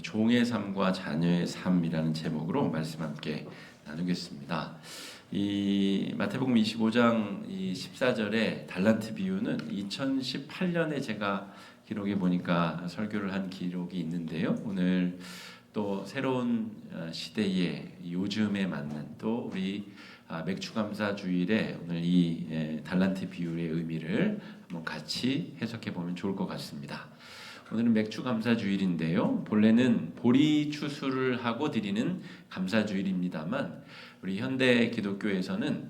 종의 삶과 자녀의 삶이라는 제목으로 말씀 함께 나누겠습니다. 이 마태복음 25장 14절의 달란트 비유는 2018년에 제가 기록해 보니까 설교를 한 기록이 있는데요. 오늘 또 새로운 시대에 요즘에 맞는 또 우리 맥주 감사 주일에 오늘 이 달란트 비유의 의미를 한번 같이 해석해 보면 좋을 것 같습니다. 오늘은 맥주 감사 주일인데요. 본래는 보리 추수를 하고 드리는 감사 주일입니다만 우리 현대 기독교에서는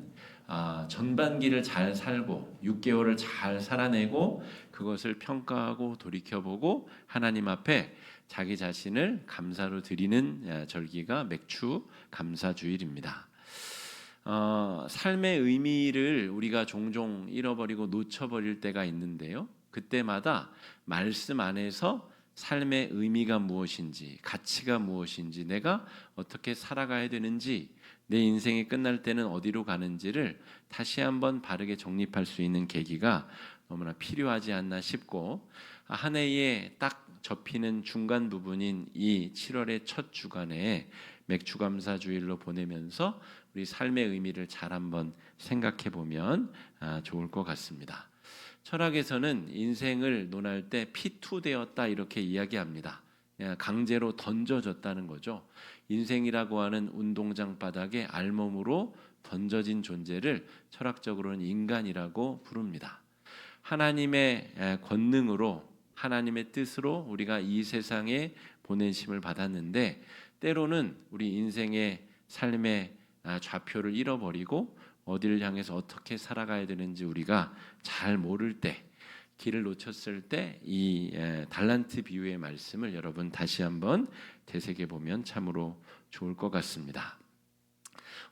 전반기를 잘 살고 6개월을 잘 살아내고 그것을 평가하고 돌이켜보고 하나님 앞에 자기 자신을 감사로 드리는 절기가 맥주 감사 주일입니다. 삶의 의미를 우리가 종종 잃어버리고 놓쳐버릴 때가 있는데요. 그때마다 말씀 안에서 삶의 의미가 무엇인지, 가치가 무엇인지, 내가 어떻게 살아가야 되는지, 내 인생이 끝날 때는 어디로 가는지를 다시 한번 바르게 정립할 수 있는 계기가 너무나 필요하지 않나 싶고, 한 해에 딱 접히는 중간 부분인 이 7월의 첫 주간에 맥주감사주일로 보내면서 우리 삶의 의미를 잘 한번 생각해 보면 좋을 것 같습니다. 철학에서는 인생을 논할 때 피투되었다 이렇게 이야기합니다. 강제로 던져졌다는 거죠. 인생이라고 하는 운동장 바닥에 알몸으로 던져진 존재를 철학적으로는 인간이라고 부릅니다. 하나님의 권능으로 하나님의 뜻으로 우리가 이 세상에 보내심을 받았는데 때로는 우리 인생의 삶의 좌표를 잃어버리고 어디를 향해서 어떻게 살아가야 되는지 우리가 잘 모를 때, 길을 놓쳤을 때 이 달란트 비유의 말씀을 여러분 다시 한번 되새겨 보면 참으로 좋을 것 같습니다.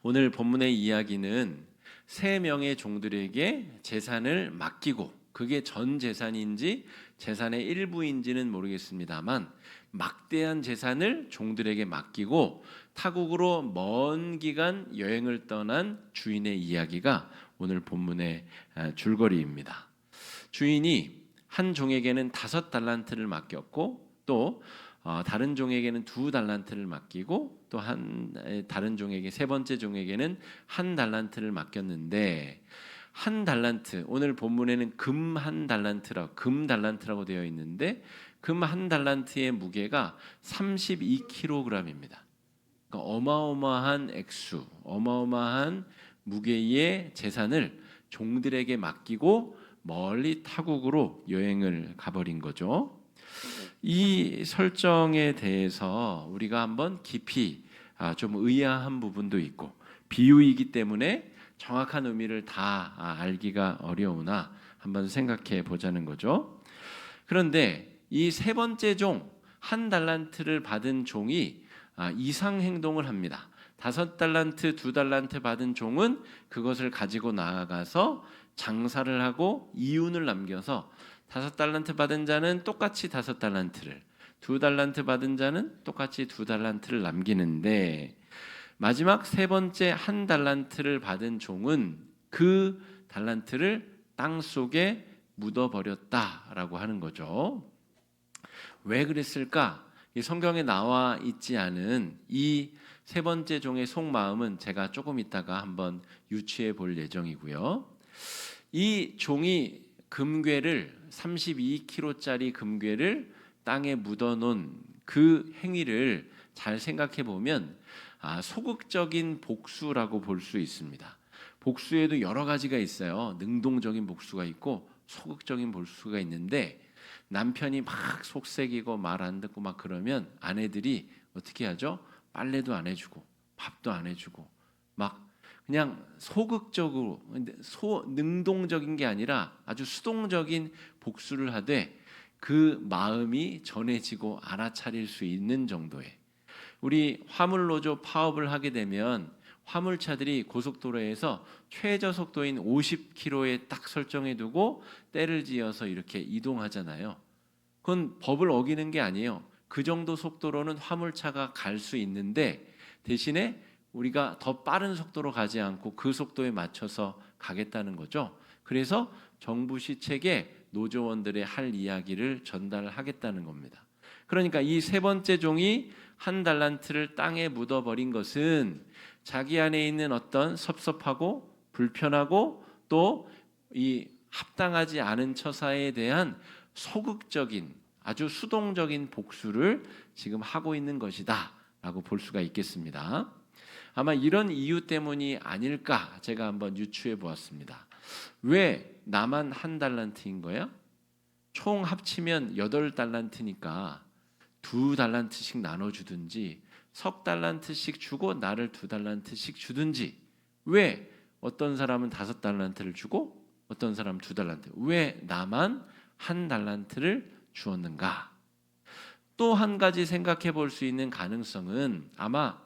오늘 본문의 이야기는 세 명의 종들에게 재산을 맡기고 그게 전 재산인지 재산의 일부인지는 모르겠습니다만 막대한 재산을 종들에게 맡기고 타국으로 먼 기간 여행을 떠난 주인의 이야기가 오늘 본문의 줄거리입니다. 주인이 한 종에게는 5달란트를 맡겼고 또 다른 종에게는 2달란트를 맡기고 또 다른 종에게 세 번째 종에게는 1달란트를 맡겼는데 1달란트, 오늘 본문에는 금 1달란트라고 되어 있는데 금 1달란트의 무게가 32kg입니다. 그러니까 어마어마한 액수, 어마어마한 무게의 재산을 종들에게 맡기고 멀리 타국으로 여행을 가버린 거죠. 이 설정에 대해서 우리가 한번 깊이 좀 의아한 부분도 있고 비유이기 때문에 정확한 의미를 다 알기가 어려우나 한번 생각해 보자는 거죠. 그런데 이 세 번째 종, 1달란트를 받은 종이 이상 행동을 합니다. 5달란트, 2달란트 받은 종은 그것을 가지고 나아가서 장사를 하고 이윤을 남겨서 5달란트 받은 자는 똑같이 5달란트를, 2달란트 받은 자는 똑같이 2달란트를 남기는데 마지막 세 번째 1달란트를 받은 종은 그 달란트를 땅 속에 묻어버렸다라고 하는 거죠. 왜 그랬을까? 이 성경에 나와 있지 않은 이 세 번째 종의 속마음은 제가 조금 있다가 한번 유추해 볼 예정이고요. 이 종이 금괴를 32kg짜리 금괴를 땅에 묻어놓은 그 행위를 잘 생각해 보면 소극적인 복수라고 볼 수 있습니다. 복수에도 여러 가지가 있어요. 능동적인 복수가 있고 소극적인 복수가 있는데 남편이 막 속색이고 말 안 듣고 막 그러면 아내들이 어떻게 하죠? 빨래도 안 해주고 밥도 안 해주고 막 그냥 소극적으로 능동적인 게 아니라 아주 수동적인 복수를 하되 그 마음이 전해지고 알아차릴 수 있는 정도의 우리 화물노조 파업을 하게 되면 화물차들이 고속도로에서 최저 속도인 50km에 딱 설정해 두고 때를 지어서 이렇게 이동하잖아요. 그건 법을 어기는 게 아니에요. 그 정도 속도로는 화물차가 갈 수 있는데 대신에 우리가 더 빠른 속도로 가지 않고 그 속도에 맞춰서 가겠다는 거죠. 그래서 정부 시책에 노조원들의 할 이야기를 전달하겠다는 겁니다. 그러니까 이 세 번째 종이 한 달란트를 땅에 묻어버린 것은 자기 안에 있는 어떤 섭섭하고 불편하고 또 이 합당하지 않은 처사에 대한 소극적인 아주 수동적인 복수를 지금 하고 있는 것이다 라고 볼 수가 있겠습니다. 아마 이런 이유 때문이 아닐까 제가 한번 유추해 보았습니다. 왜 나만 한 달란트인 거야? 총 합치면 8달란트니까 2달란트씩 나눠주든지 석 달란트씩 주고 나를 2달란트씩 주든지, 왜 어떤 사람은 5달란트를 주고 어떤 사람은 2달란트, 왜 나만 한 달란트를 주었는가? 또 한 가지 생각해 볼 수 있는 가능성은 아마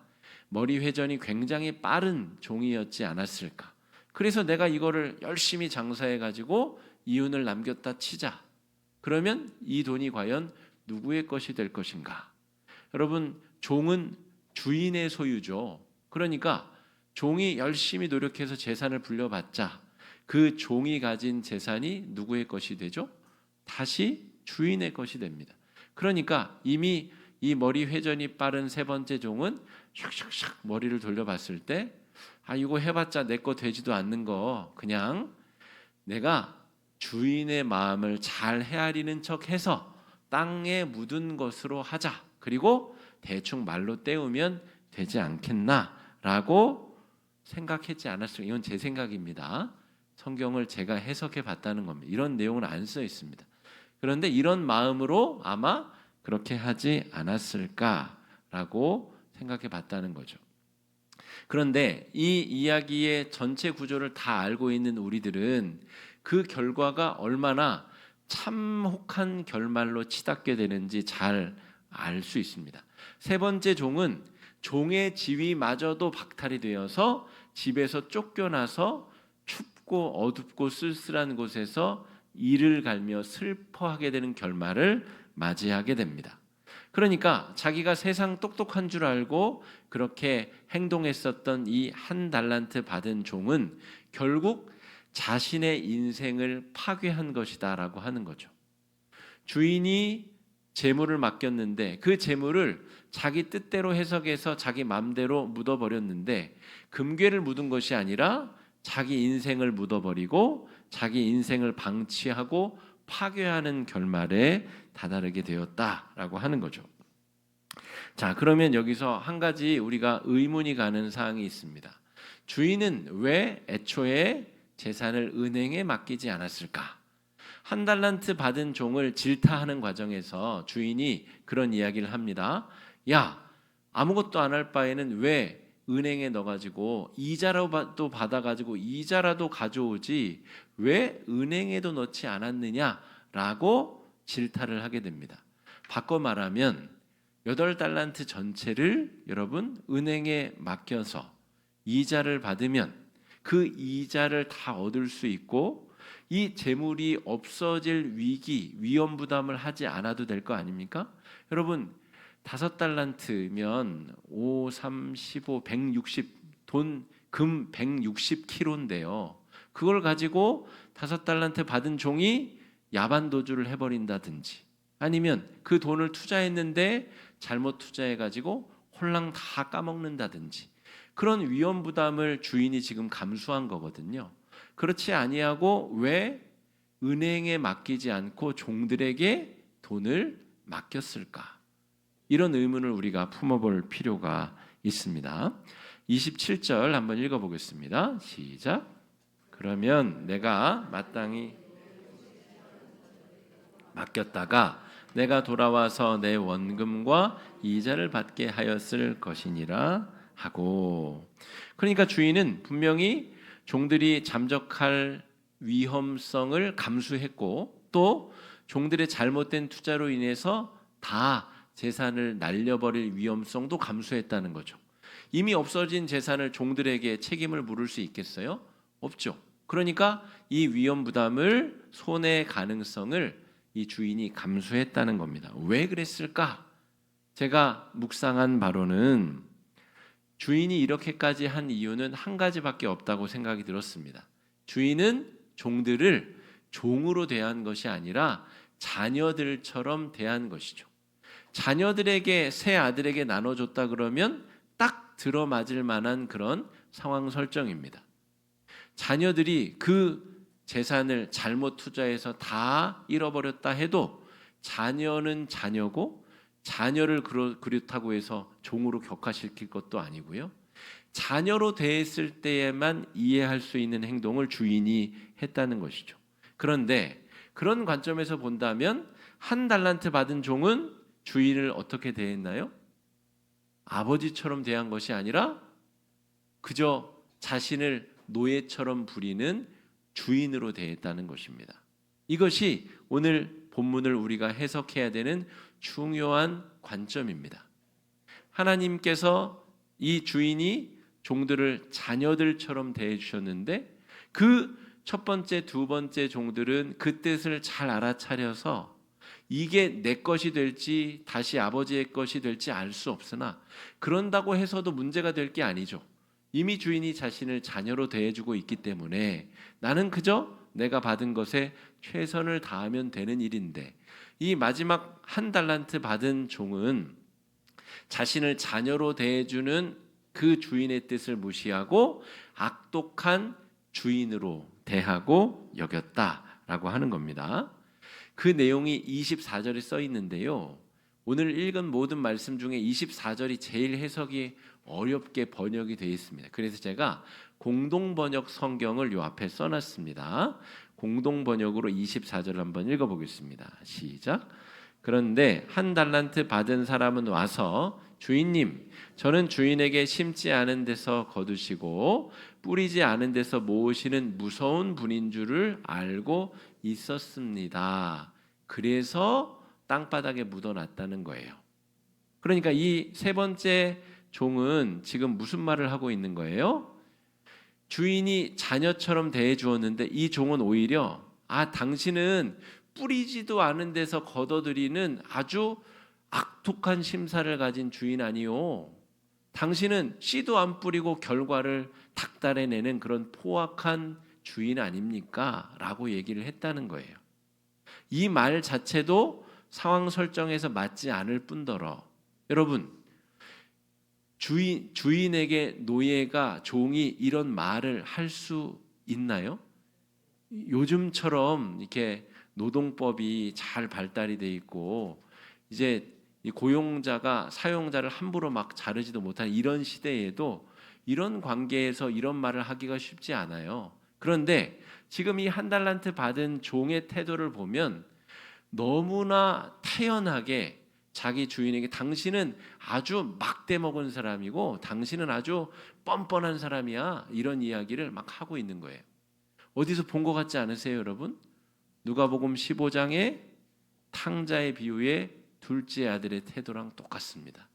머리 회전이 굉장히 빠른 종이었지 않았을까. 그래서 내가 이거를 열심히 장사해 가지고 이윤을 남겼다 치자. 그러면 이 돈이 과연 누구의 것이 될 것인가? 여러분, 종은 주인의 소유죠. 그러니까 종이 열심히 노력해서 재산을 불려받자 그 종이 가진 재산이 누구의 것이 되죠? 다시 주인의 것이 됩니다. 그러니까 이미 이 머리 회전이 빠른 세 번째 종은 샥샥샥 머리를 돌려봤을 때, 이거 해봤자 내 거 되지도 않는 거 그냥 내가 주인의 마음을 잘 헤아리는 척해서 땅에 묻은 것으로 하자. 그리고 대충 말로 때우면 되지 않겠나라고 생각했지 않았을까. 이건 제 생각입니다. 성경을 제가 해석해 봤다는 겁니다. 이런 내용은 안 써 있습니다. 그런데 이런 마음으로 아마 그렇게 하지 않았을까라고 생각해 봤다는 거죠. 그런데 이 이야기의 전체 구조를 다 알고 있는 우리들은 그 결과가 얼마나 참혹한 결말로 치닫게 되는지 잘 알 수 있습니다. 세 번째 종은 종의 지위마저도 박탈이 되어서 집에서 쫓겨나서 춥고 어둡고 쓸쓸한 곳에서 이를 갈며 슬퍼하게 되는 결말을 맞이하게 됩니다. 그러니까 자기가 세상 똑똑한 줄 알고 그렇게 행동했었던 이 한 달란트 받은 종은 결국 자신의 인생을 파괴한 것이다라고 하는 거죠. 주인이 재물을 맡겼는데 그 재물을 자기 뜻대로 해석해서 자기 마음대로 묻어버렸는데, 금괴를 묻은 것이 아니라 자기 인생을 묻어버리고 자기 인생을 방치하고 파괴하는 결말에 다다르게 되었다라고 하는 거죠. 자, 그러면 여기서 한 가지 우리가 의문이 가는 사항이 있습니다. 주인은 왜 애초에 재산을 은행에 맡기지 않았을까? 한 달란트 받은 종을 질타하는 과정에서 주인이 그런 이야기를 합니다. 야, 아무것도 안 할 바에는 왜 은행에 넣어가지고 이자라도 받아가지고 이자라도 가져오지 왜 은행에도 넣지 않았느냐라고 질타를 하게 됩니다. 바꿔 말하면 8달란트 전체를 여러분 은행에 맡겨서 이자를 받으면 그 이자를 다 얻을 수 있고 이 재물이 없어질 위기, 위험 부담을 하지 않아도 될 거 아닙니까? 여러분, 5달란트면 5, 3, 15, 160 돈, 금 160kg인데요. 그걸 가지고 5달란트 받은 종이 야반도주를 해버린다든지, 아니면 그 돈을 투자했는데 잘못 투자해가지고 홀랑 다 까먹는다든지, 그런 위험 부담을 주인이 지금 감수한 거거든요. 그렇지 아니하고 왜 은행에 맡기지 않고 종들에게 돈을 맡겼을까? 이런 의문을 우리가 품어볼 필요가 있습니다. 27절 한번 읽어보겠습니다. 시작. 그러면 내가 마땅히 맡겼다가 내가 돌아와서 내 원금과 이자를 받게 하였을 것이니라 하고. 그러니까 주인은 분명히 종들이 잠적할 위험성을 감수했고 또 종들의 잘못된 투자로 인해서 다 재산을 날려버릴 위험성도 감수했다는 거죠. 이미 없어진 재산을 종들에게 책임을 물을 수 있겠어요? 없죠. 그러니까 이 위험 부담을, 손해 가능성을 이 주인이 감수했다는 겁니다. 왜 그랬을까? 제가 묵상한 바로는 주인이 이렇게까지 한 이유는 한 가지밖에 없다고 생각이 들었습니다. 주인은 종들을 종으로 대한 것이 아니라 자녀들처럼 대한 것이죠. 자녀들에게 새 아들에게 나눠줬다 그러면 딱 들어맞을 만한 그런 상황 설정입니다. 자녀들이 그 재산을 잘못 투자해서 다 잃어버렸다 해도 자녀는 자녀고 자녀를 그렇다고 해서 종으로 격화시킬 것도 아니고요. 자녀로 대했을 때에만 이해할 수 있는 행동을 주인이 했다는 것이죠. 그런데 그런 관점에서 본다면 한 달란트 받은 종은 주인을 어떻게 대했나요? 아버지처럼 대한 것이 아니라 그저 자신을 노예처럼 부리는 주인으로 대했다는 것입니다. 이것이 오늘 본문을 우리가 해석해야 되는 중요한 관점입니다. 하나님께서 이 주인이 종들을 자녀들처럼 대해 주셨는데 그 첫 번째, 두 번째 종들은 그 뜻을 잘 알아차려서 이게 내 것이 될지 다시 아버지의 것이 될지 알 수 없으나 그런다고 해서도 문제가 될 게 아니죠. 이미 주인이 자신을 자녀로 대해주고 있기 때문에 나는 그저 내가 받은 것에 최선을 다하면 되는 일인데, 이 마지막 한 달란트 받은 종은 자신을 자녀로 대해주는 그 주인의 뜻을 무시하고 악독한 주인으로 대하고 여겼다라고 하는 겁니다. 그 내용이 24절에 써 있는데요. 오늘 읽은 모든 말씀 중에 24절이 제일 해석이 어렵게 번역이 되어 있습니다. 그래서 제가 공동번역 성경을 요 앞에 써놨습니다. 공동번역으로 24절을 한번 읽어보겠습니다. 시작. 그런데 한 달란트 받은 사람은 와서 주인님, 저는 주인에게 심지 않은 데서 거두시고 뿌리지 않은 데서 모으시는 무서운 분인 줄을 알고 있었습니다. 그래서 땅바닥에 묻어놨다는 거예요. 그러니까 이 세 번째 종은 지금 무슨 말을 하고 있는 거예요? 주인이 자녀처럼 대해 주었는데 이 종은 오히려 당신은 뿌리지도 않은 데서 걷어들이는 아주 악독한 심사를 가진 주인 아니요. 당신은 씨도 안 뿌리고 결과를 닥달해 내는 그런 포악한 주인 아닙니까? 라고 얘기를 했다는 거예요. 이 말 자체도 상황 설정에서 맞지 않을 뿐더러 여러분, 주인에게 노예가 종이 이런 말을 할 수 있나요? 요즘처럼 이렇게 노동법이 잘 발달이 돼 있고 이제 이 고용자가 사용자를 함부로 막 자르지도 못하는 이런 시대에도 이런 관계에서 이런 말을 하기가 쉽지 않아요. 그런데 지금 이 한 달란트 받은 종의 태도를 보면 너무나 태연하게 자기 주인에게 당신은 아주 막대 먹은 사람이고 당신은 아주 뻔뻔한 사람이야, 이런 이야기를 막 하고 있는 거예요. 어디서 본 것 같지 않으세요, 여러분? 누가복음 15장의 탕자의 비유에 둘째 아들의 태도랑 똑같습니다.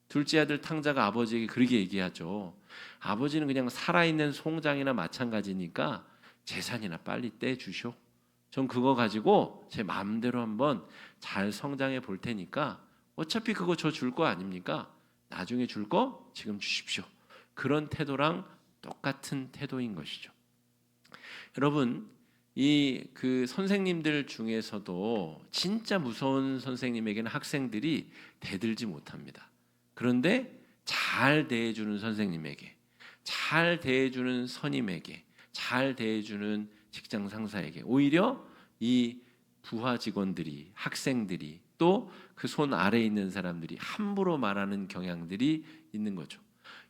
둘째 아들 탕자가 아버지에게 그렇게 얘기하죠. 아버지는 그냥 살아있는 송장이나 마찬가지니까 재산이나 빨리 떼주쇼. 전 그거 가지고 제 마음대로 한번 잘 성장해 볼 테니까 어차피 그거 저 줄 거 아닙니까? 나중에 줄 거 지금 주십시오. 그런 태도랑 똑같은 태도인 것이죠. 여러분, 그 선생님들 중에서도 진짜 무서운 선생님에게는 학생들이 대들지 못합니다. 그런데 잘 대해주는 선생님에게, 잘 대해주는 선임에게, 잘 대해주는 직장 상사에게 오히려 이 부하 직원들이, 학생들이 또 그 손 아래에 있는 사람들이 함부로 말하는 경향들이 있는 거죠.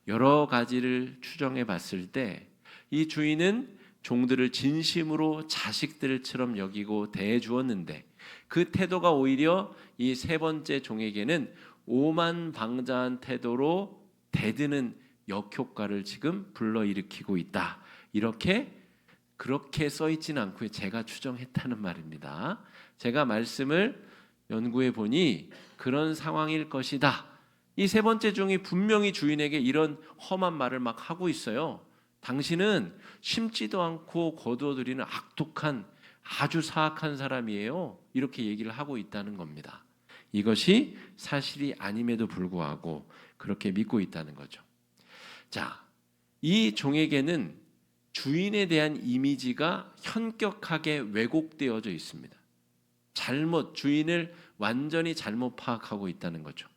여러 가지를 추정해 봤을 때 이 주인은 종들을 진심으로 자식들처럼 여기고 대해 주었는데 그 태도가 오히려 이 세 번째 종에게는 오만방자한 태도로 대드는 역효과를 지금 불러일으키고 있다. 그렇게 써 있지는 않고요. 제가 추정했다는 말입니다. 제가 말씀을 연구해 보니 그런 상황일 것이다. 이 세 번째 종이 분명히 주인에게 이런 험한 말을 막 하고 있어요. 당신은 심지도 않고 거두어들이는 악독한 아주 사악한 사람이에요. 이렇게 얘기를 하고 있다는 겁니다. 이것이 사실이 아님에도 불구하고 그렇게 믿고 있다는 거죠. 자, 이 종에게는 주인에 대한 이미지가 현격하게 왜곡되어져 있습니다. 주인을 완전히 잘못 파악하고 있다는 거죠.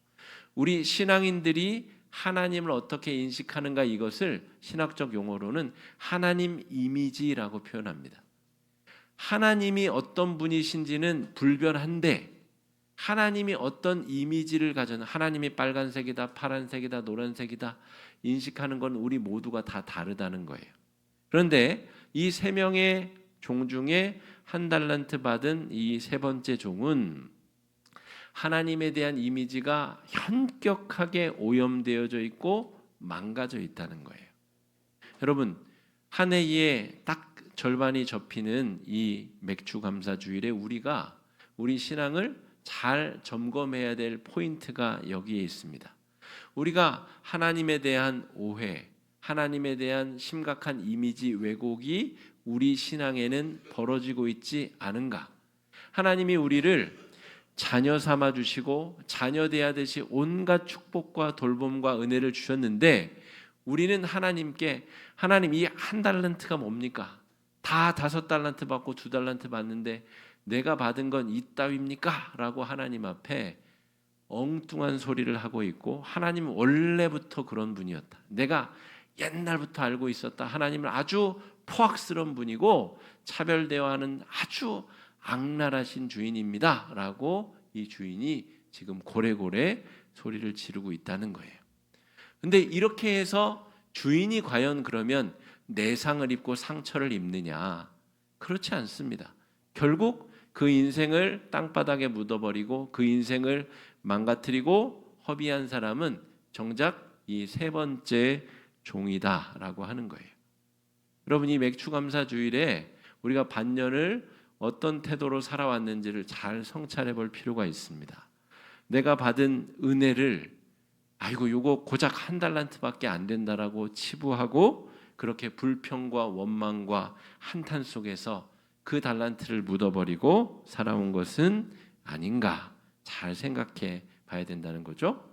우리 신앙인들이 하나님을 어떻게 인식하는가, 이것을 신학적 용어로는 하나님 이미지라고 표현합니다. 하나님이 어떤 분이신지는 불변한데 하나님이 어떤 이미지를 가졌는, 하나님이 빨간색이다, 파란색이다, 노란색이다 인식하는 건 우리 모두가 다 다르다는 거예요. 그런데 이 세 명의 종 중에 한 달란트 받은 이 세 번째 종은 하나님에 대한 이미지가 현격하게 오염되어져 있고 망가져 있다는 거예요. 여러분, 한 해에 딱 절반이 접히는 이 맥주감사주일에 우리가 우리 신앙을 잘 점검해야 될 포인트가 여기에 있습니다. 우리가 하나님에 대한 오해, 하나님에 대한 심각한 이미지 왜곡이 우리 신앙에는 벌어지고 있지 않은가? 하나님이 우리를 자녀 삼아 주시고 자녀 대하듯이 온갖 축복과 돌봄과 은혜를 주셨는데 우리는 하나님께, 하나님 이 한 달란트가 뭡니까? 다 5달란트 받고 2달란트 받는데 내가 받은 건 이따위입니까? 라고 하나님 앞에 엉뚱한 소리를 하고 있고, 하나님은 원래부터 그런 분이었다, 내가 옛날부터 알고 있었다, 하나님은 아주 포악스러운 분이고 차별대화하는 아주 악랄하신 주인입니다 라고 이 주인이 지금 고래고래 소리를 지르고 있다는 거예요. 근데 이렇게 해서 주인이 과연 그러면 내상을 입고 상처를 입느냐? 그렇지 않습니다. 결국 그 인생을 땅바닥에 묻어버리고 그 인생을 망가뜨리고 허비한 사람은 정작 이 세 번째 종이다라고 하는 거예요. 여러분, 이 맥주감사 주일에 우리가 반년을 어떤 태도로 살아왔는지를 잘 성찰해 볼 필요가 있습니다. 내가 받은 은혜를 아이고 요거 고작 한 달란트밖에 안 된다라고 치부하고 그렇게 불평과 원망과 한탄 속에서 그 달란트를 묻어버리고 살아온 것은 아닌가, 잘 생각해 봐야 된다는 거죠.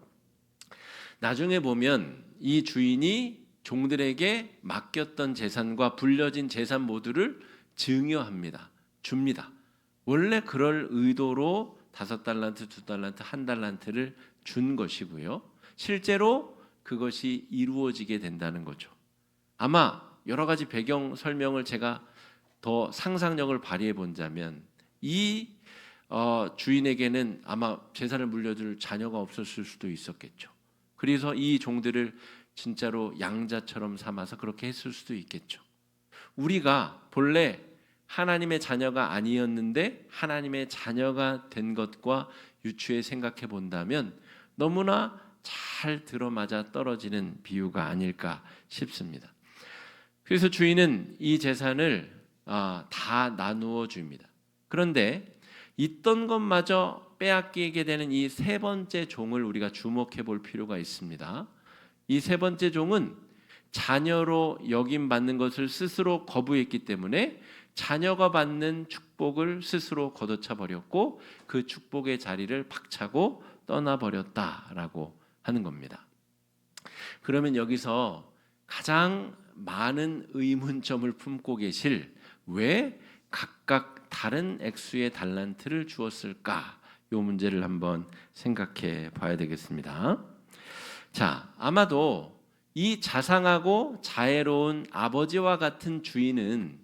나중에 보면 이 주인이 종들에게 맡겼던 재산과 불려진 재산 모두를 증여합니다. 줍니다. 원래 그럴 의도로 5달란트, 2달란트, 1달란트를 준 것이고요. 실제로 그것이 이루어지게 된다는 거죠. 아마 여러 가지 배경 설명을 제가 더 상상력을 발휘해 본다면 이 주인에게는 아마 재산을 물려줄 자녀가 없었을 수도 있었겠죠. 그래서 이 종들을 진짜로 양자처럼 삼아서 그렇게 했을 수도 있겠죠. 우리가 본래 하나님의 자녀가 아니었는데 하나님의 자녀가 된 것과 유추해 생각해 본다면 너무나 잘 들어맞아 떨어지는 비유가 아닐까 싶습니다. 그래서 주인은 이 재산을 다 나누어 줍니다. 그런데 있던 것마저 빼앗기게 되는 이 세 번째 종을 우리가 주목해 볼 필요가 있습니다. 이 세 번째 종은 자녀로 여김받는 것을 스스로 거부했기 때문에 자녀가 받는 축복을 스스로 걷어차 버렸고 그 축복의 자리를 박차고 떠나버렸다라고 하는 겁니다. 그러면 여기서 가장 많은 의문점을 품고 계실, 왜 각각 다른 액수의 달란트를 주었을까? 이 문제를 한번 생각해 봐야 되겠습니다. 자, 아마도 이 자상하고 자애로운 아버지와 같은 주인은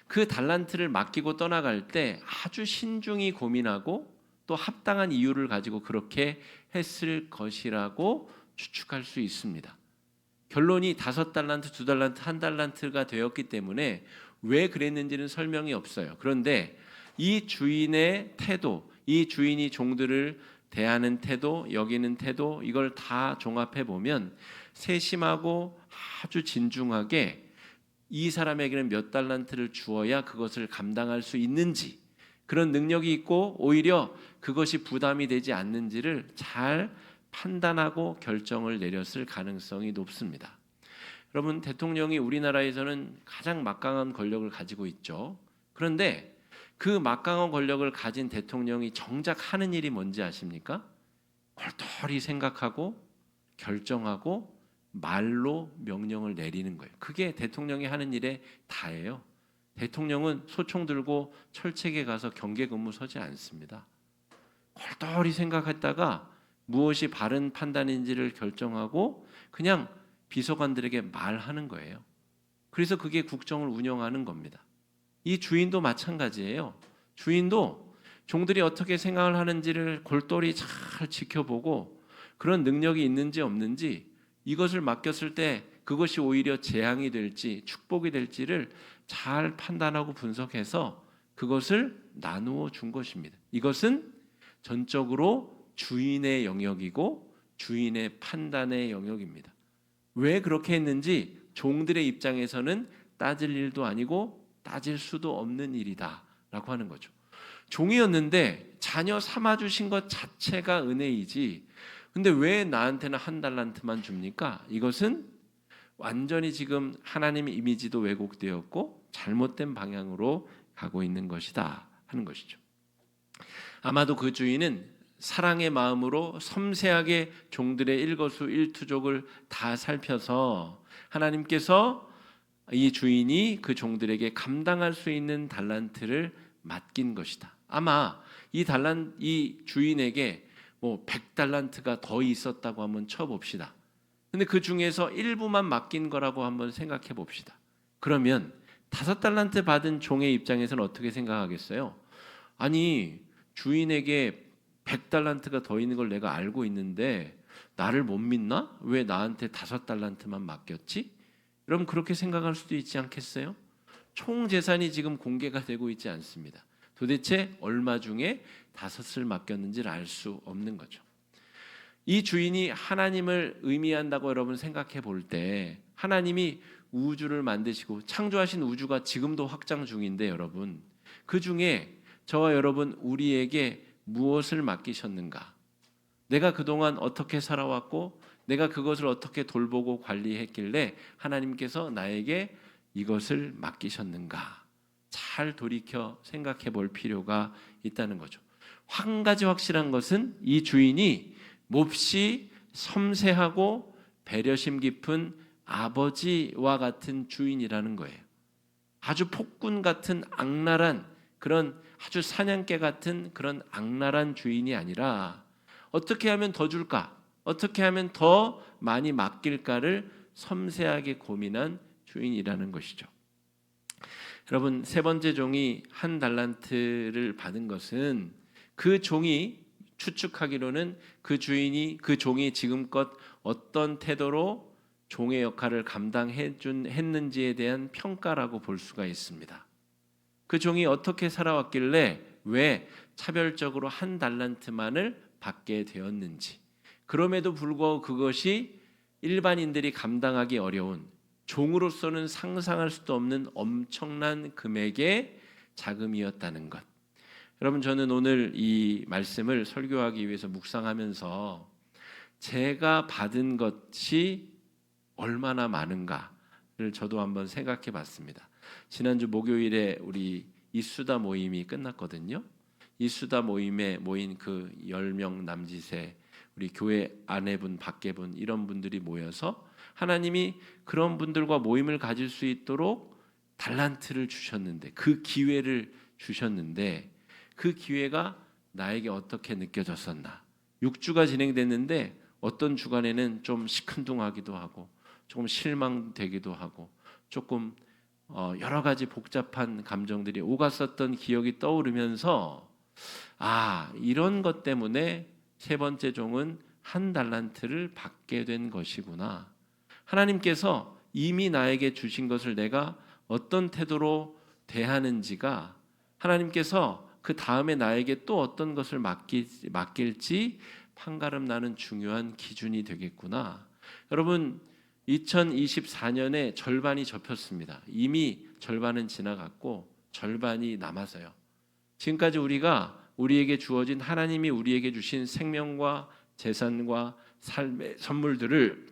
그 달란트를 맡기고 떠나갈 때 아주 신중히 고민하고 또 합당한 이유를 가지고 그렇게 했을 것이라고 추측할 수 있습니다. 결론이 5달란트, 2달란트, 1달란트가 되었기 때문에 왜 그랬는지는 설명이 없어요. 그런데 이 주인의 태도, 이 주인이 종들을 대하는 태도, 여기는 태도, 이걸 다 종합해 보면 세심하고 아주 진중하게 이 사람에게는 몇 달란트를 주어야 그것을 감당할 수 있는지, 그런 능력이 있고 오히려 그것이 부담이 되지 않는지를 잘 판단하고 결정을 내렸을 가능성이 높습니다. 여러분, 대통령이 우리나라에서는 가장 막강한 권력을 가지고 있죠. 그런데 그 막강한 권력을 가진 대통령이 정작 하는 일이 뭔지 아십니까? 똘똘히 생각하고 결정하고 말로 명령을 내리는 거예요. 그게 대통령이 하는 일의 다예요. 대통령은 소총 들고 철책에 가서 경계 근무 서지 않습니다. 골똘히 생각했다가 무엇이 바른 판단인지를 결정하고 그냥 비서관들에게 말하는 거예요. 그래서 그게 국정을 운영하는 겁니다. 이 주인도 마찬가지예요. 주인도 종들이 어떻게 생각을 하는지를 골똘히 잘 지켜보고 그런 능력이 있는지 없는지, 이것을 맡겼을 때 그것이 오히려 재앙이 될지 축복이 될지를 잘 판단하고 분석해서 그것을 나누어 준 것입니다. 이것은 전적으로 주인의 영역이고 주인의 판단의 영역입니다. 왜 그렇게 했는지 종들의 입장에서는 따질 일도 아니고 따질 수도 없는 일이다라고 하는 거죠. 종이었는데 자녀 삼아주신 것 자체가 은혜이지, 근데 왜 나한테는 한 달란트만 줍니까? 이것은 완전히 지금 하나님의 이미지도 왜곡되었고 잘못된 방향으로 가고 있는 것이다 하는 것이죠. 아마도 그 주인은 사랑의 마음으로 섬세하게 종들의 일거수일투족을 다 살펴서 하나님께서 이 주인이 그 종들에게 감당할 수 있는 달란트를 맡긴 것이다. 아마 이 주인에게 뭐 100달란트가 더 있었다고 한번 쳐봅시다. 근데 그 중에서 일부만 맡긴 거라고 한번 생각해 봅시다. 그러면 5달란트 받은 종의 입장에서는 어떻게 생각하겠어요? 아니, 주인에게 100달란트가 더 있는 걸 내가 알고 있는데 나를 못 믿나? 왜 나한테 5달란트만 맡겼지? 여러분 그렇게 생각할 수도 있지 않겠어요? 총 재산이 지금 공개가 되고 있지 않습니다. 도대체 얼마 중에 5을 맡겼는지를 알 수 없는 거죠. 이 주인이 하나님을 의미한다고 여러분 생각해 볼 때, 하나님이 우주를 만드시고 창조하신 우주가 지금도 확장 중인데 여러분, 그 중에 저와 여러분 우리에게 무엇을 맡기셨는가? 내가 그동안 어떻게 살아왔고 내가 그것을 어떻게 돌보고 관리했길래 하나님께서 나에게 이것을 맡기셨는가? 잘 돌이켜 생각해 볼 필요가 있다는 거죠. 한 가지 확실한 것은 이 주인이 몹시 섬세하고 배려심 깊은 아버지와 같은 주인이라는 거예요. 아주 폭군 같은 악랄한 그런 아주 사냥개 같은 그런 악랄한 주인이 아니라 어떻게 하면 더 줄까? 어떻게 하면 더 많이 맡길까를 섬세하게 고민한 주인이라는 것이죠. 여러분, 세 번째 종이 한 달란트를 받은 것은 그 종이 추측하기로는 그 종이 지금껏 어떤 태도로 종의 역할을 감당했는지에 대한 평가라고 볼 수가 있습니다. 그 종이 어떻게 살아왔길래 왜 차별적으로 한 달란트만을 받게 되었는지, 그럼에도 불구하고 그것이 일반인들이 감당하기 어려운, 종으로서는 상상할 수도 없는 엄청난 금액의 자금이었다는 것. 여러분, 저는 오늘 이 말씀을 설교하기 위해서 묵상하면서 제가 받은 것이 얼마나 많은가를 저도 한번 생각해 봤습니다. 지난주 목요일에 우리 이수다 모임이 끝났거든요. 이수다 모임에 모인 그 10명 남짓의 우리 교회 아내분, 밖에분 이런 분들이 모여서 하나님이 그런 분들과 모임을 가질 수 있도록 달란트를 주셨는데, 그 기회를 주셨는데 그 기회가 나에게 어떻게 느껴졌었나. 6주가 진행됐는데 어떤 주간에는 좀 시큰둥하기도 하고 조금 실망되기도 하고 조금 여러 가지 복잡한 감정들이 오갔었던 기억이 떠오르면서, 이런 것 때문에 세 번째 종은 한 달란트를 받게 된 것이구나. 하나님께서 이미 나에게 주신 것을 내가 어떤 태도로 대하는지가 하나님께서 그 다음에 나에게 또 어떤 것을 맡길지 판가름 나는 중요한 기준이 되겠구나. 여러분, 2024년에 절반이 접혔습니다. 이미 절반은 지나갔고 절반이 남아서요. 지금까지 우리에게 주어진, 하나님이 우리에게 주신 생명과 재산과 삶의 선물들을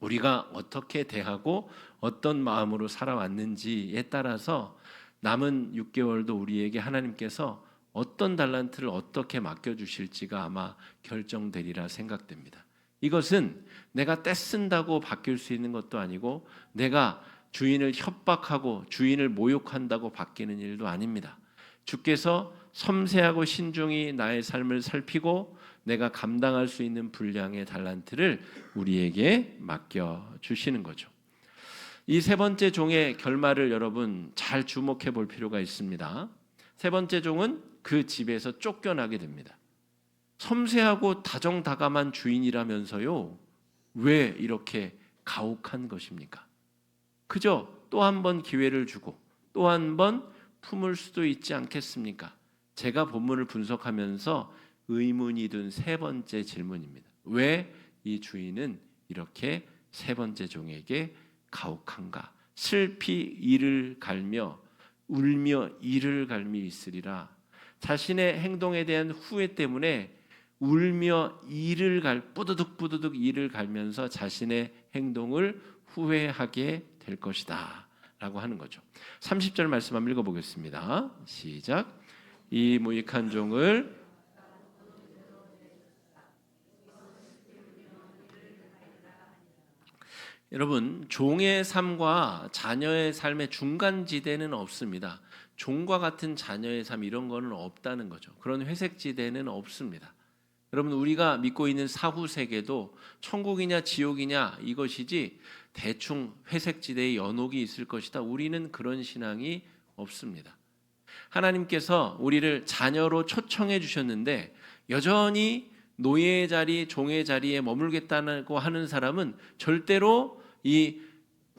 우리가 어떻게 대하고 어떤 마음으로 살아왔는지에 따라서 남은 6개월도 우리에게 하나님께서 어떤 달란트를 어떻게 맡겨주실지가 아마 결정되리라 생각됩니다. 이것은 내가 떼쓴다고 바뀔 수 있는 것도 아니고 내가 주인을 협박하고 주인을 모욕한다고 바뀌는 일도 아닙니다. 주께서 섬세하고 신중히 나의 삶을 살피고 내가 감당할 수 있는 분량의 달란트를 우리에게 맡겨 주시는 거죠. 이 세 번째 종의 결말을 여러분 잘 주목해 볼 필요가 있습니다. 세 번째 종은 그 집에서 쫓겨나게 됩니다. 섬세하고 다정다감한 주인이라면서요, 왜 이렇게 가혹한 것입니까? 그저 또 한 번 기회를 주고 또 한 번 품을 수도 있지 않겠습니까? 제가 본문을 분석하면서 의문이 든 세 번째 질문입니다. 왜 이 주인은 이렇게 세 번째 종에게 가혹한가? 슬피 이를 갈며 울며 이를 갈미 있으리라. 자신의 행동에 대한 후회 때문에 울며 뿌드득 이를 갈면서 자신의 행동을 후회하게 될 것이다 라고 하는 거죠. 30절 말씀 한번 읽어보겠습니다. 시작. 이 무익한 종을 여러분, 종의 삶과 자녀의 삶의 중간지대는 없습니다. 종과 같은 자녀의 삶 이런 거는 없다는 거죠. 그런 회색지대는 없습니다. 여러분, 우리가 믿고 있는 사후 세계도 천국이냐 지옥이냐 이것이지 대충 회색지대의 연옥이 있을 것이다. 우리는 그런 신앙이 없습니다. 하나님께서 우리를 자녀로 초청해 주셨는데 여전히 노예의 자리, 종의 자리에 머물겠다고 하는 사람은 절대로 이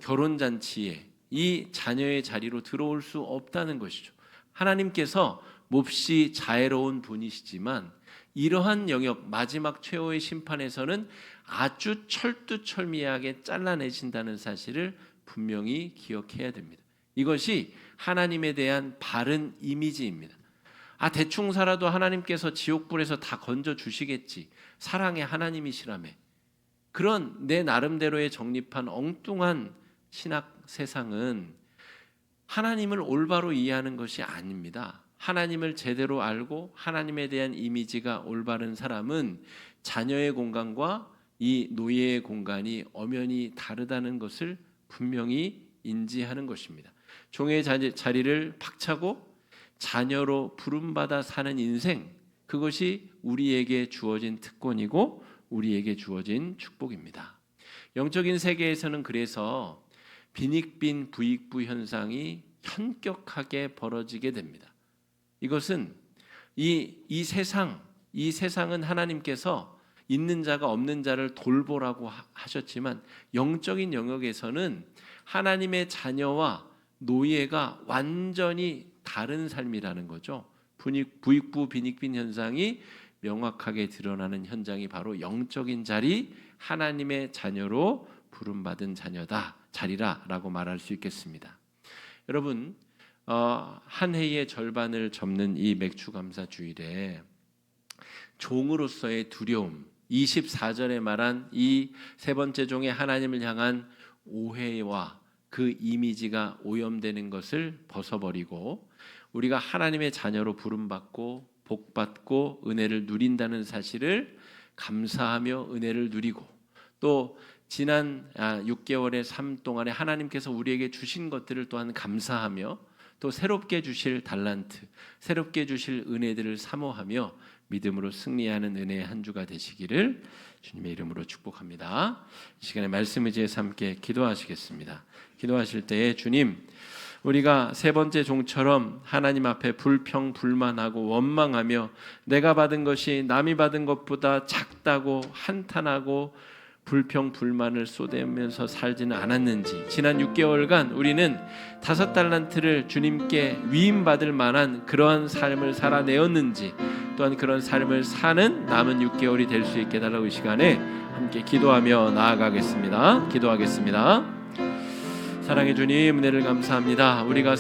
결혼잔치에 이 자녀의 자리로 들어올 수 없다는 것이죠. 하나님께서 몹시 자애로운 분이시지만 이러한 영역, 마지막 최후의 심판에서는 아주 철두철미하게 잘라내신다는 사실을 분명히 기억해야 됩니다. 이것이 하나님에 대한 바른 이미지입니다. 대충 살아도 하나님께서 지옥불에서 다 건져 주시겠지. 사랑의 하나님이시라며. 그런 내 나름대로의 정립한 엉뚱한 신학 세상은 하나님을 올바로 이해하는 것이 아닙니다. 하나님을 제대로 알고 하나님에 대한 이미지가 올바른 사람은 자녀의 공간과 이 노예의 공간이 엄연히 다르다는 것을 분명히 인지하는 것입니다. 종의 자리를 박차고 자녀로 부름받아 사는 인생, 그것이 우리에게 주어진 특권이고 우리에게 주어진 축복입니다. 영적인 세계에서는 그래서 빈익빈 부익부 현상이 현격하게 벌어지게 됩니다. 이것은 이 세상은 하나님께서 있는 자가 없는 자를 돌보라고 하셨지만 영적인 영역에서는 하나님의 자녀와 노예가 완전히 다른 삶이라는 거죠. 부익부 빈익빈 현상이 명확하게 드러나는 현장이 바로 영적인 자리, 하나님의 자녀로 부름받은 자리라라고 말할 수 있겠습니다. 여러분, 한 해의 절반을 접는 이 맥주감사 주일에 종으로서의 두려움, 24절에 말한 이 세 번째 종의 하나님을 향한 오해와 그 이미지가 오염되는 것을 벗어버리고 우리가 하나님의 자녀로 부름받고 복받고 은혜를 누린다는 사실을 감사하며 은혜를 누리고 또 지난 6개월의 삶 동안에 하나님께서 우리에게 주신 것들을 또한 감사하며 또 새롭게 주실 달란트, 새롭게 주실 은혜들을 사모하며 믿음으로 승리하는 은혜의 한 주가 되시기를 주님의 이름으로 축복합니다. 이 시간에 말씀 의지해서 함께 기도하시겠습니다. 기도하실 때에 주님, 우리가 세 번째 종처럼 하나님 앞에 불평불만하고 원망하며 내가 받은 것이 남이 받은 것보다 작다고 한탄하고 불평불만을 쏟으면서 살지는 않았는지, 지난 6개월간 우리는 5달란트를 주님께 위임받을 만한 그러한 삶을 살아내었는지, 또한 그런 삶을 사는 남은 6개월이 될 수 있게 달라고 이 시간에 함께 기도하며 나아가겠습니다. 기도하겠습니다. 사랑해 주님, 은혜를 감사합니다. 우리가